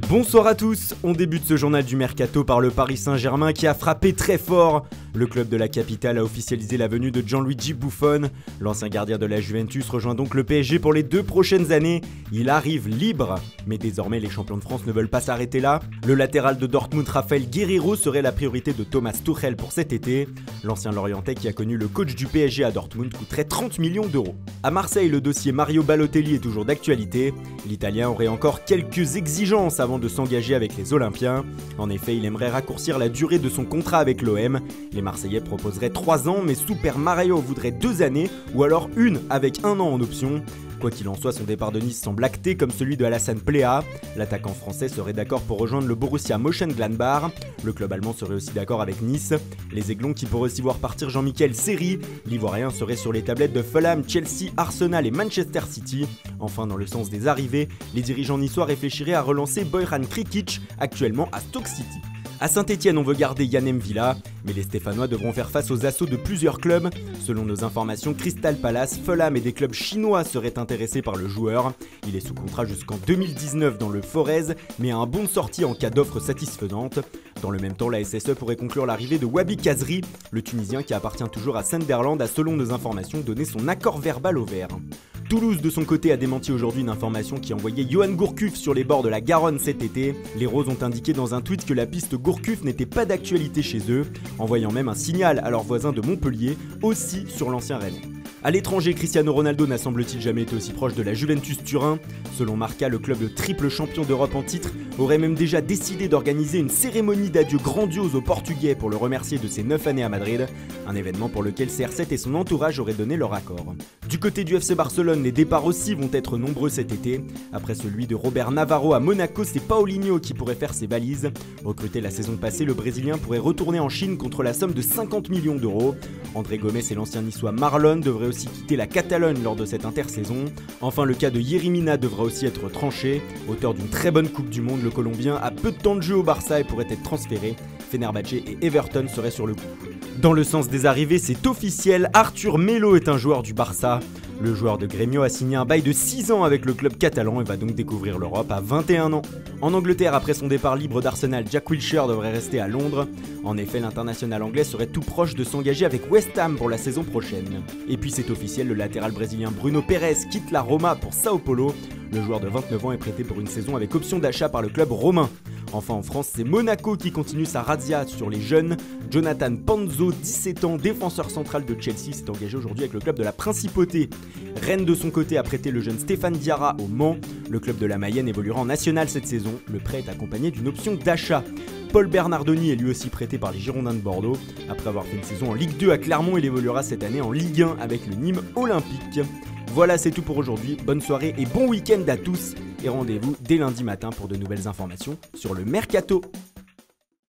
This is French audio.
Bonsoir à tous, on débute ce journal du Mercato par le Paris Saint-Germain qui a frappé très fort. Le club de la capitale a officialisé la venue de Gianluigi Buffon. L'ancien gardien de la Juventus rejoint donc le PSG pour les 2 prochaines années. Il arrive libre, mais désormais les champions de France ne veulent pas s'arrêter là. Le latéral de Dortmund, Raphaël Guerreiro, serait la priorité de Thomas Tuchel pour cet été. L'ancien Lorientais qui a connu le coach du PSG à Dortmund coûterait 30 millions d'euros. À Marseille, le dossier Mario Balotelli est toujours d'actualité. L'Italien aurait encore quelques exigences avant de s'engager avec les Olympiens. En effet, il aimerait raccourcir la durée de son contrat avec l'OM. Les Marseillais proposeraient 3 ans, mais Super Mario voudrait 2 années, ou alors une avec 1 an en option. Quoi qu'il en soit, son départ de Nice semble acté comme celui de Alassane Plea. L'attaquant français serait d'accord pour rejoindre le Borussia Mönchengladbach. Le club allemand serait aussi d'accord avec Nice. Les Aiglons qui pourraient aussi voir partir Jean-Michel Seri. L'Ivoirien serait sur les tablettes de Fulham, Chelsea, Arsenal et Manchester City. Enfin, dans le sens des arrivées, les dirigeants niçois réfléchiraient à relancer Bojan Krkić, actuellement à Stoke City. A Saint-Etienne, on veut garder Yann M'Vila, mais les Stéphanois devront faire face aux assauts de plusieurs clubs. Selon nos informations, Crystal Palace, Fulham et des clubs chinois seraient intéressés par le joueur. Il est sous contrat jusqu'en 2019 dans le Forez, mais a un bon de sortie en cas d'offre satisfaisante. Dans le même temps, la SSE pourrait conclure l'arrivée de Wabi Kazri. Le Tunisien qui appartient toujours à Sunderland a, selon nos informations, donné son accord verbal au vert. Toulouse, de son côté, a démenti aujourd'hui une information qui envoyait Yoann Gourcuff sur les bords de la Garonne cet été. Les Roses ont indiqué dans un tweet que la piste Gourcuff n'était pas d'actualité chez eux, envoyant même un signal à leurs voisins de Montpellier, aussi sur l'ancien Rennes. A l'étranger, Cristiano Ronaldo n'a semble-t-il jamais été aussi proche de la Juventus Turin. Selon Marca, le club de triple champion d'Europe en titre aurait même déjà décidé d'organiser une cérémonie d'adieu grandiose aux Portugais pour le remercier de ses 9 années à Madrid, un événement pour lequel CR7 et son entourage auraient donné leur accord. Du côté du FC Barcelone, les départs aussi vont être nombreux cet été. Après celui de Robert Navarro à Monaco, c'est Paulinho qui pourrait faire ses valises. Recruté la saison passée, le Brésilien pourrait retourner en Chine contre la somme de 50 millions d'euros. André Gomes et l'ancien niçois Marlon devraient aussi quitter la Catalogne lors de cette intersaison. Enfin, le cas de Yerry Mina devra aussi être tranché. Auteur d'une très bonne Coupe du Monde, le Colombien a peu de temps de jeu au Barça et pourrait être transféré. Fenerbahçe et Everton seraient sur le coup. Dans le sens des arrivées, c'est officiel, Arthur Melo est un joueur du Barça. Le joueur de Grêmio a signé un bail de 6 ans avec le club catalan et va donc découvrir l'Europe à 21 ans. En Angleterre, après son départ libre d'Arsenal, Jack Wilshere devrait rester à Londres. En effet, l'international anglais serait tout proche de s'engager avec West Ham pour la saison prochaine. Et puis c'est officiel, le latéral brésilien Bruno Pérez quitte la Roma pour Sao Paulo. Le joueur de 29 ans est prêté pour une saison avec option d'achat par le club romain. Enfin en France, c'est Monaco qui continue sa razzia sur les jeunes. Jonathan Panzo, 17 ans, défenseur central de Chelsea, s'est engagé aujourd'hui avec le club de la Principauté. Rennes de son côté a prêté le jeune Stéphane Diarra au Mans. Le club de la Mayenne évoluera en national cette saison. Le prêt est accompagné d'une option d'achat. Paul Bernardoni est lui aussi prêté par les Girondins de Bordeaux. Après avoir fait une saison en Ligue 2 à Clermont, il évoluera cette année en Ligue 1 avec le Nîmes Olympique. Voilà, c'est tout pour aujourd'hui. Bonne soirée et bon week-end à tous. Et rendez-vous dès lundi matin pour de nouvelles informations sur le Mercato.